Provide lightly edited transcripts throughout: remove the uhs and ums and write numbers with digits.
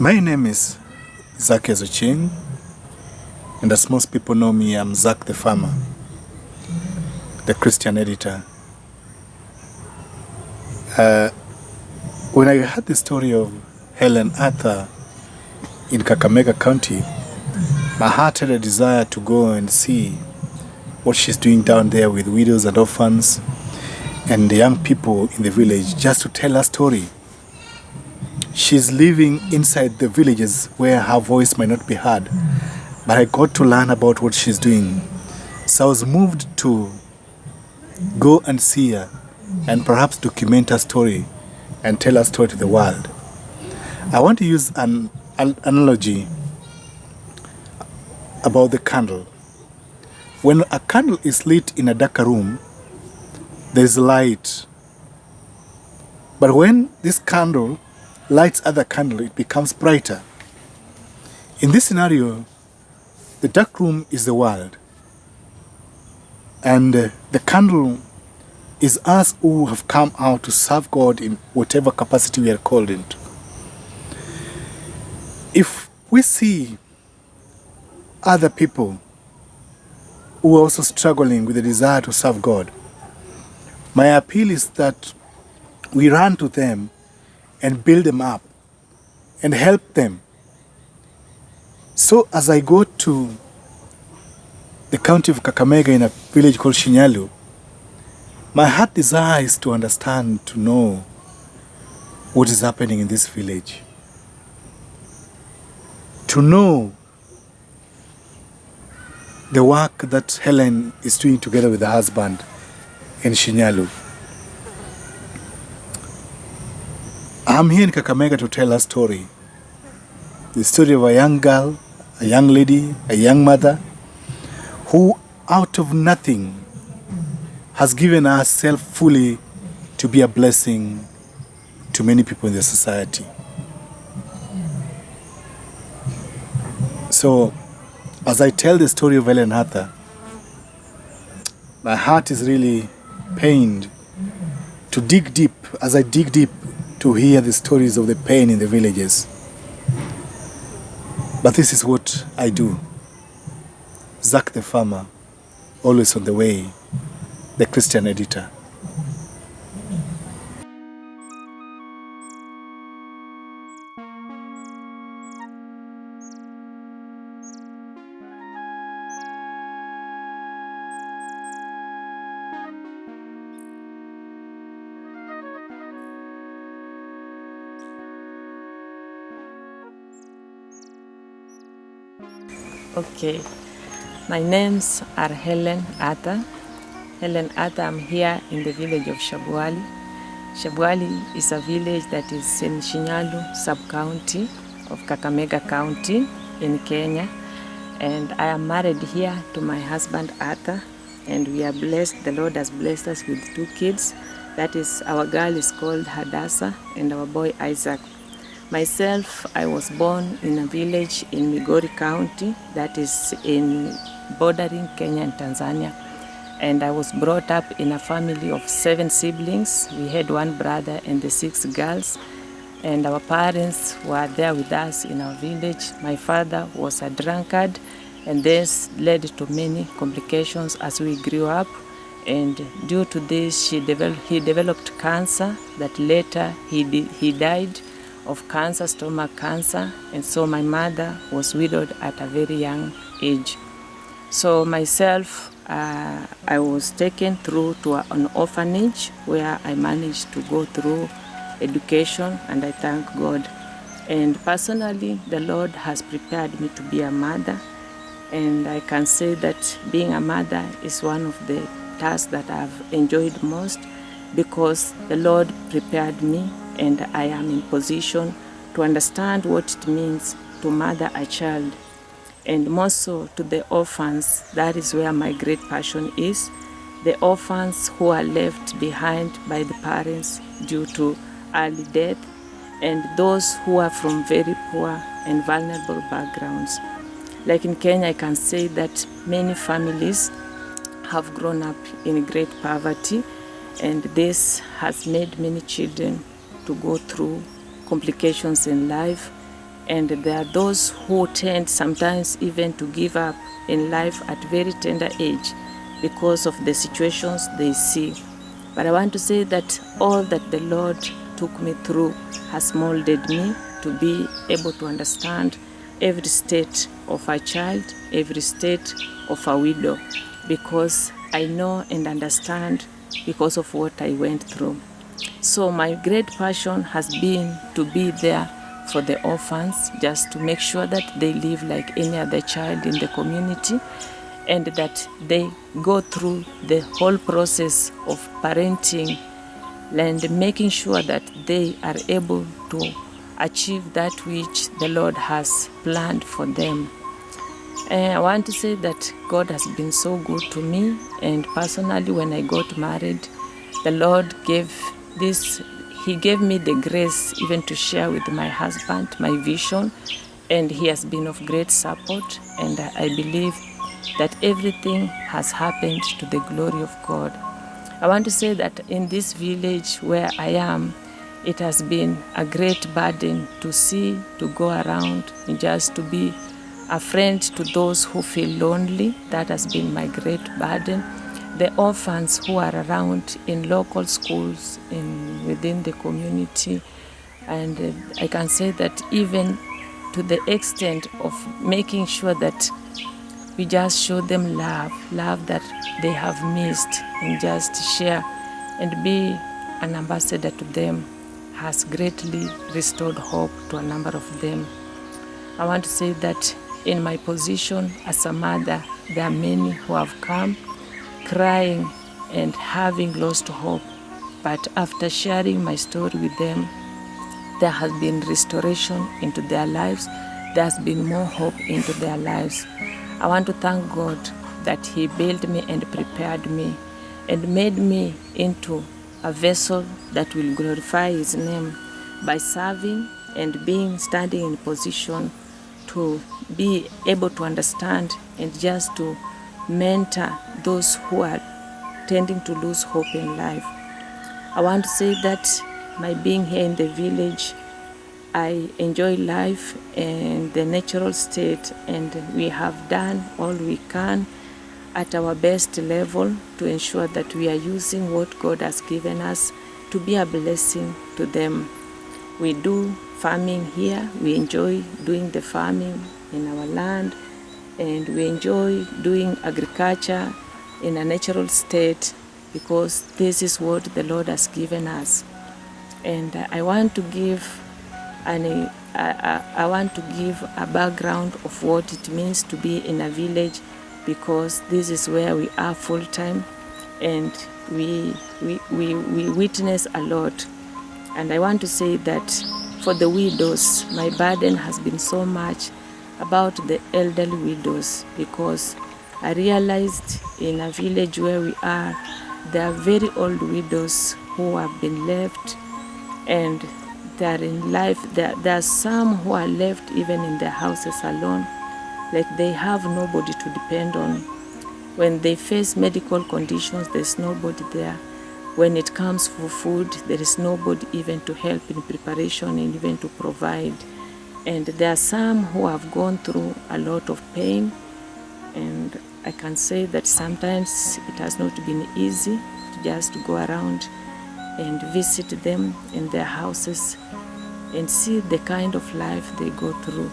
My name is Zach Ezoching, and as most people know me, I'm Zach the Farmer, the Christian editor. When I heard the story of Helen Arthur in Kakamega County, my heart had a desire to go and see what she's doing down there with widows and orphans and the young people in the village, just to tell her story. She's living inside the villages where her voice might not be heard, but I got to learn about what she's doing. So I was moved to go and see her and perhaps document her story and tell her story to the world. I want to use an analogy about the candle. When a candle is lit in a dark room, there's light. But when this candle lights other candle, it becomes brighter. In this scenario, the dark room is the world, and the candle is us who have come out to serve God in whatever capacity we are called into. If we see other people who are also struggling with the desire to serve God, my appeal is that we run to them and build them up and help them. So as I go to the county of Kakamega in a village called Shinyalu, my heart desires to understand, to know what is happening in this village. To know the work that Helen is doing together with her husband in Shinyalu. I'm here in Kakamega to tell a story. The story of a young girl, a young lady, a young mother, who out of nothing has given herself fully to be a blessing to many people in the society. So, as I tell the story of Helen Arthur, my heart is really pained to dig deep, as I dig deep, to hear the stories of the pain in the villages. But this is what I do. Zach the Farmer, always on the way, the Christian editor. Okay, my names are Hellen Arthur. Hellen Arthur, I'm here in the village of Shabwali. Shabwali is a village that is in Shinyalu sub-county of Kakamega County in Kenya. And I am married here to my husband Arthur, and we are blessed. The Lord has blessed us with 2 kids. That is, our girl is called Hadassah and our boy Isaac. Myself, I was born in a village in Migori County, that is in bordering Kenya and Tanzania. And I was brought up in a family of 7 siblings. We had 1 brother and the 6 girls. And our parents were there with us in our village. My father was a drunkard, and this led to many complications as we grew up. And due to this, he developed cancer that later he died of cancer, stomach cancer, and so my mother was widowed at a very young age. So myself, I was taken through to an orphanage where I managed to go through education, and I thank God. And personally, the Lord has prepared me to be a mother, and I can say that being a mother is one of the tasks that I've enjoyed most, because the Lord prepared me and I am in position to understand what it means to mother a child. And more so to the orphans, that is where my great passion is. The orphans who are left behind by the parents due to early death, and those who are from very poor and vulnerable backgrounds. Like in Kenya, I can say that many families have grown up in great poverty, and this has made many children to go through complications in life And there are those who tend sometimes even to give up in life at very tender age because of the situations they see. But I want to say that all that the Lord took me through has molded me to be able to understand every state of a child, every state of a widow, because I know and understand because of what I went through. So my great passion has been to be there for the orphans, just to make sure that they live like any other child in the community, and that they go through the whole process of parenting and making sure that they are able to achieve that which the Lord has planned for them. And I want to say that God has been so good to me, and personally when I got married, the Lord He gave me the grace even to share with my husband my vision, and he has been of great support, and I believe that everything has happened to the glory of God. I want to say that in this village where I am, it has been a great burden to go around and just to be a friend to those who feel lonely. That has been my great burden. The orphans who are around in local schools, within the community, and I can say that even to the extent of making sure that we just show them love that they have missed, and just share and be an ambassador to them has greatly restored hope to a number of them. I want to say that in my position as a mother, there are many who have come crying and having lost hope, but after sharing my story with them, there has been restoration into their lives. There has been more hope into their lives. I want to thank God that He built me and prepared me and made me into a vessel that will glorify His name by serving and standing in position to be able to understand and just to mentor those who are tending to lose hope in life. I want to say that my being here in the village, I enjoy life and the natural state, and we have done all we can at our best level to ensure that we are using what God has given us to be a blessing to them. We do farming here. We enjoy doing the farming in our land, and we enjoy doing agriculture in a natural state because this is what the Lord has given us. And I want to give a background of what it means to be in a village, because this is where we are full time, and we witness a lot. And I want to say that for the widows, my burden has been so much about the elderly widows, because I realized in a village where we are, there are very old widows who have been left, and they are in life. There are some who are left even in their houses alone, like they have nobody to depend on. When they face medical conditions, there's nobody there. When it comes for food, there is nobody even to help in preparation and even to provide. And there are some who have gone through a lot of pain, and I can say that sometimes it has not been easy to just go around and visit them in their houses and see the kind of life they go through.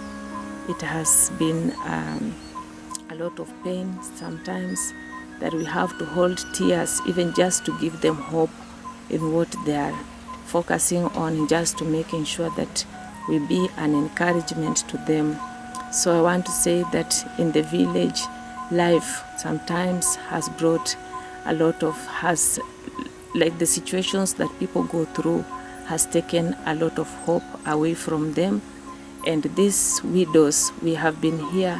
It has been a lot of pain sometimes, that we have to hold tears even just to give them hope in what they are focusing on, and just to making sure that we be an encouragement to them. So I want to say that in the village, life sometimes has brought a lot of, like the situations that people go through has taken a lot of hope away from them. And these widows, we have been here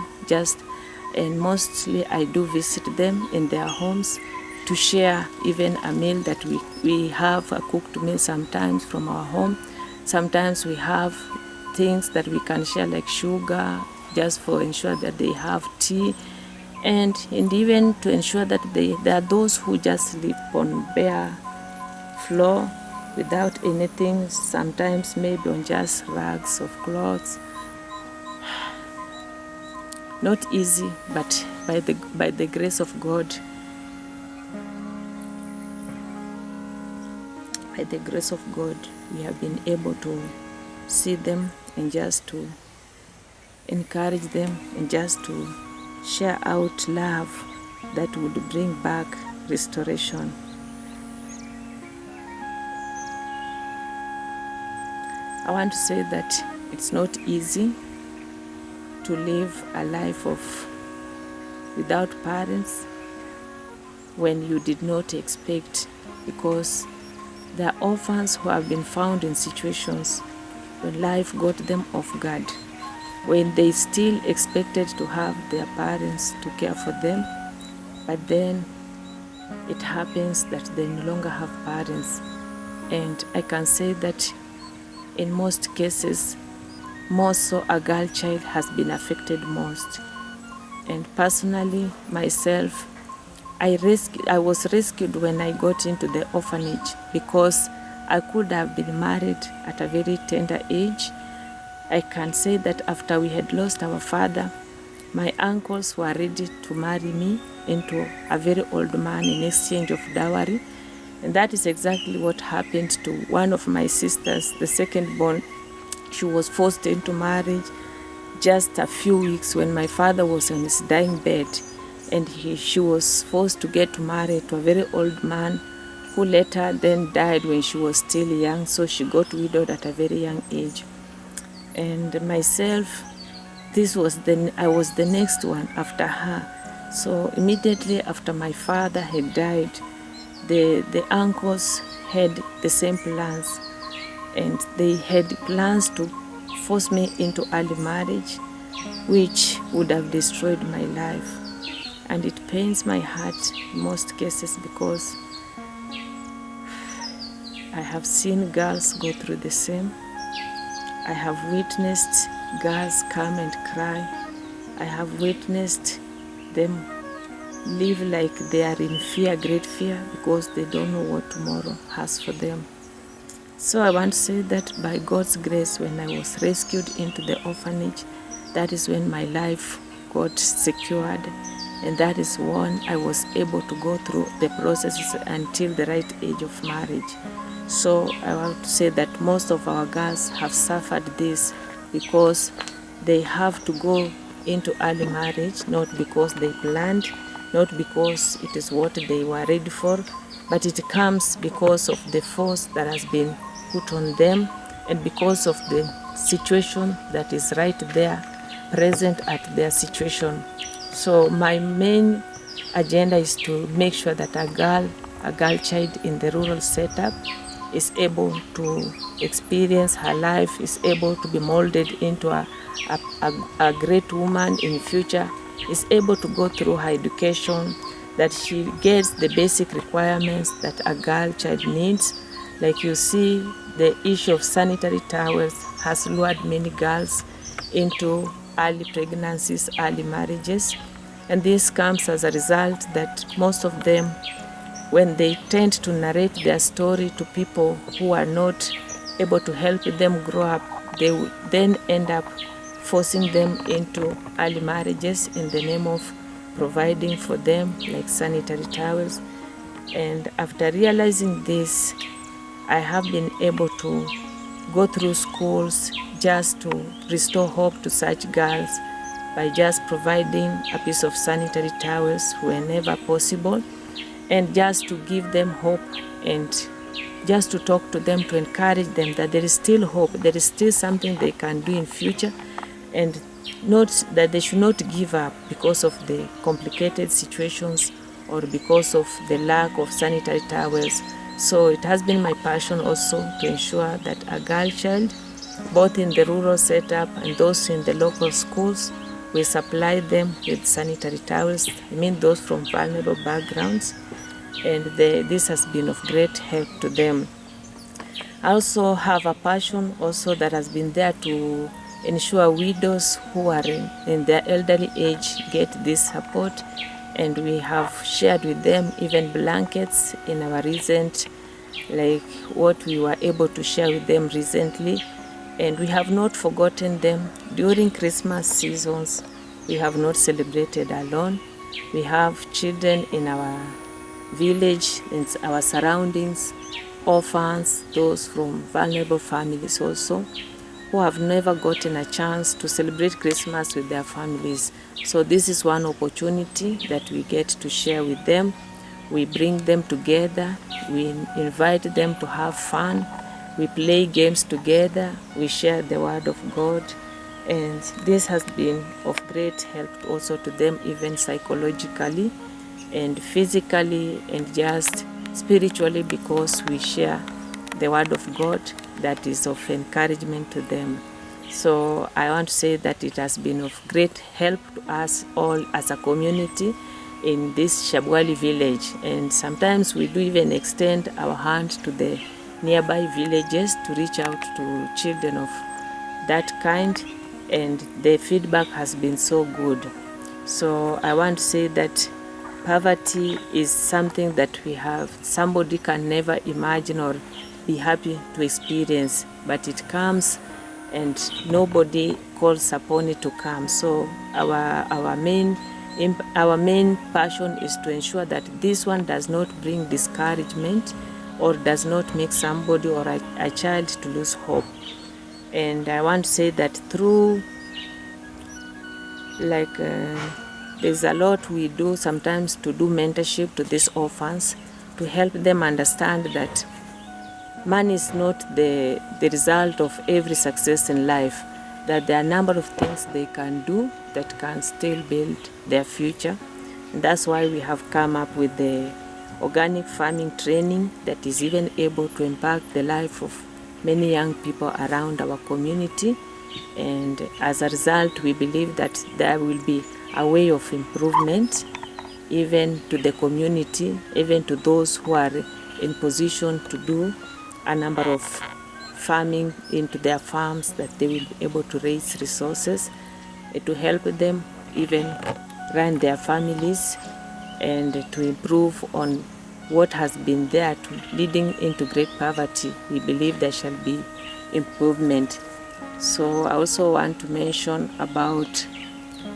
and mostly I do visit them in their homes to share even a meal that we have a cooked meal sometimes from our home. Sometimes we have things that we can share like sugar, just for ensure that they have tea, and even to ensure that there are those who just sleep on bare floor without anything, sometimes maybe on just rags of clothes. Not easy, but by the grace of God, by the grace of God, we have been able to see them and just to encourage them and just to share out love that would bring back restoration. I want to say that it's not easy to live a life without parents when you did not expect, because there are orphans who have been found in situations when life got them off guard, when they still expected to have their parents to care for them, but then it happens that they no longer have parents. And I can say that in most cases, more so a girl child has been affected most. And personally, myself, I was rescued when I got into the orphanage, because I could have been married at a very tender age. I can say that after we had lost our father, my uncles were ready to marry me into a very old man in exchange of dowry. And that is exactly what happened to one of my sisters, the second born. She was forced into marriage just a few weeks when my father was on his dying bed, and she was forced to get married to a very old man who later then died when she was still young, so she got widowed at a very young age. And myself, I was the next one after her. So immediately after my father had died, the uncles had the same plans, and they had plans to force me into early marriage, which would have destroyed my life. And it pains my heart in most cases, because I have seen girls go through the same. I have witnessed girls come and cry. I have witnessed them live like they are in fear, great fear, because they don't know what tomorrow has for them. So I want to say that by God's grace, when I was rescued into the orphanage, that is when my life got secured, and that is when I was able to go through the processes until the right age of marriage. So I want to say that most of our girls have suffered this because they have to go into early marriage, not because they planned, not because it is what they were ready for, but it comes because of the force that has been put on them, and because of the situation that is right there, present at their situation. So my main agenda is to make sure that a girl child in the rural setup is able to experience her life, is able to be molded into a great woman in future, is able to go through her education, that she gets the basic requirements that a girl child needs. Like you see, the issue of sanitary towels has lured many girls into early pregnancies, early marriages. And this comes as a result that most of them, when they tend to narrate their story to people who are not able to help them grow up, they will then end up forcing them into early marriages in the name of providing for them, like sanitary towels. And after realizing this, I have been able to go through schools just to restore hope to such girls by just providing a piece of sanitary towels whenever possible, and just to give them hope, and just to talk to them, to encourage them that there is still hope, there is still something they can do in future, and not that they should not give up because of the complicated situations or because of the lack of sanitary towels. So it has been my passion also to ensure that a girl child, both in the rural setup and those in the local schools, we supply them with sanitary towels. I mean those from vulnerable backgrounds, and this has been of great help to them. I also have a passion also that has been there to ensure widows who are in their elderly age get this support, and we have shared with them even blankets in our recent, like what we were able to share with them recently. And we have not forgotten them during Christmas seasons. we have not celebrated alone. We have children in our village, in our surroundings, orphans, those from vulnerable families also, who have never gotten a chance to celebrate Christmas with their families. So this is one opportunity that we get to share with them. We bring them together, we invite them to have fun, we play games together, we share the word of God, and this has been of great help also to them, even psychologically and physically and just spiritually, because we share the word of God that is of encouragement to them. So I want to say that it has been of great help to us all as a community in this Shabwali village, and sometimes we do even extend our hand to the nearby villages to reach out to children of that kind, and the feedback has been so good. So I want to say that poverty is something that we have, somebody can never imagine or be happy to experience, but it comes and nobody calls upon it to come. So our main passion is to ensure that this one does not bring discouragement or does not make somebody or a child to lose hope. And I want to say that through there's a lot we do sometimes to do mentorship to these orphans, to help them understand that money is not the result of every success in life, that there are a number of things they can do that can still build their future. And that's why we have come up with the organic farming training that is even able to impact the life of many young people around our community. And as a result, we believe that there will be a way of improvement even to the community, even to those who are in position to do a number of farming into their farms, that they will be able to raise resources to help them even run their families and to improve on what has been there to leading into great poverty. We believe there shall be improvement. So I also want to mention about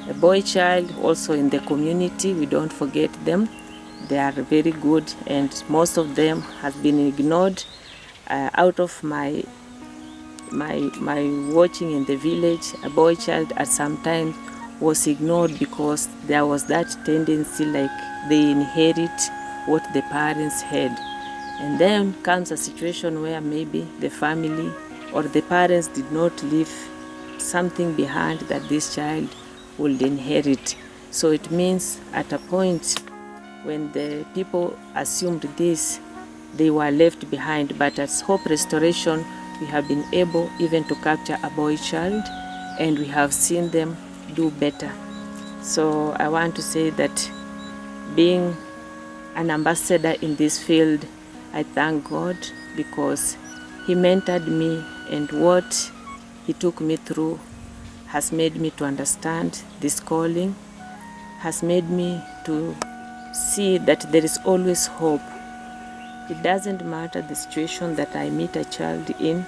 a boy child also in the community. We don't forget them. They are very good, and most of them have been ignored. Out of my watching in the village, a boy child at some time was ignored because there was that tendency like they inherit what the parents had. And then comes a situation where maybe the family or the parents did not leave something behind that this child would inherit. So it means at a point when the people assumed this, they were left behind. But at Hope Restoration, we have been able even to capture a boy child, and we have seen them do better. So I want to say that being an ambassador in this field, I thank God because He mentored me, and what He took me through has made me to understand this calling, has made me to see that there is always hope. It doesn't matter the situation that I meet a child in.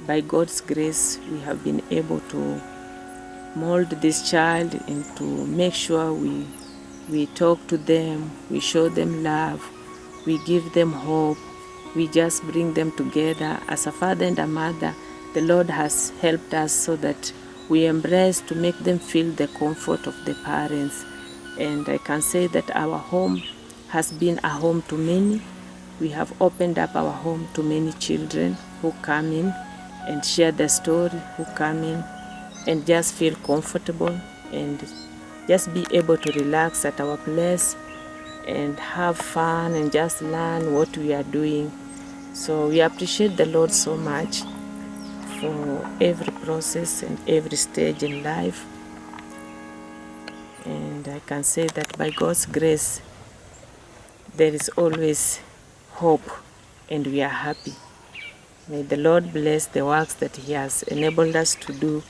By God's grace, we have been able to mold this child and to make sure we talk to them, we show them love, we give them hope, we just bring them together. As a father and a mother, the Lord has helped us so that we embrace to make them feel the comfort of the parents. And I can say that our home has been a home to many. We have opened up our home to many children who come in and share their story, who come in and just feel comfortable and just be able to relax at our place and have fun and just learn what we are doing. So we appreciate the Lord so much for every process and every stage in life. And I can say that by God's grace, there is always hope, and we are happy. May the Lord bless the works that He has enabled us to do,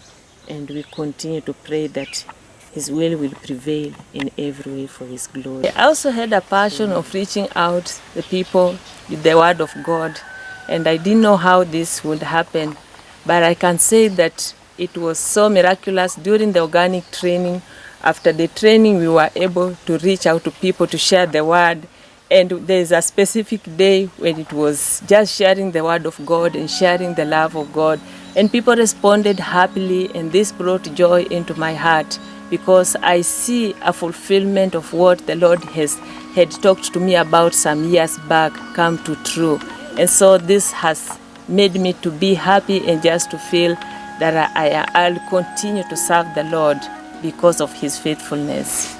and we continue to pray that His will prevail in every way for His glory. I also had a passion of reaching out the people with the Word of God, and I didn't know how this would happen, but I can say that it was so miraculous during the organic training. After the training, we were able to reach out to people to share the word. And there's a specific day when it was just sharing the word of God and sharing the love of God. And people responded happily, and this brought joy into my heart because I see a fulfillment of what the Lord had talked to me about some years back come to true. And so this has made me to be happy and just to feel that I'll continue to serve the Lord because of his faithfulness.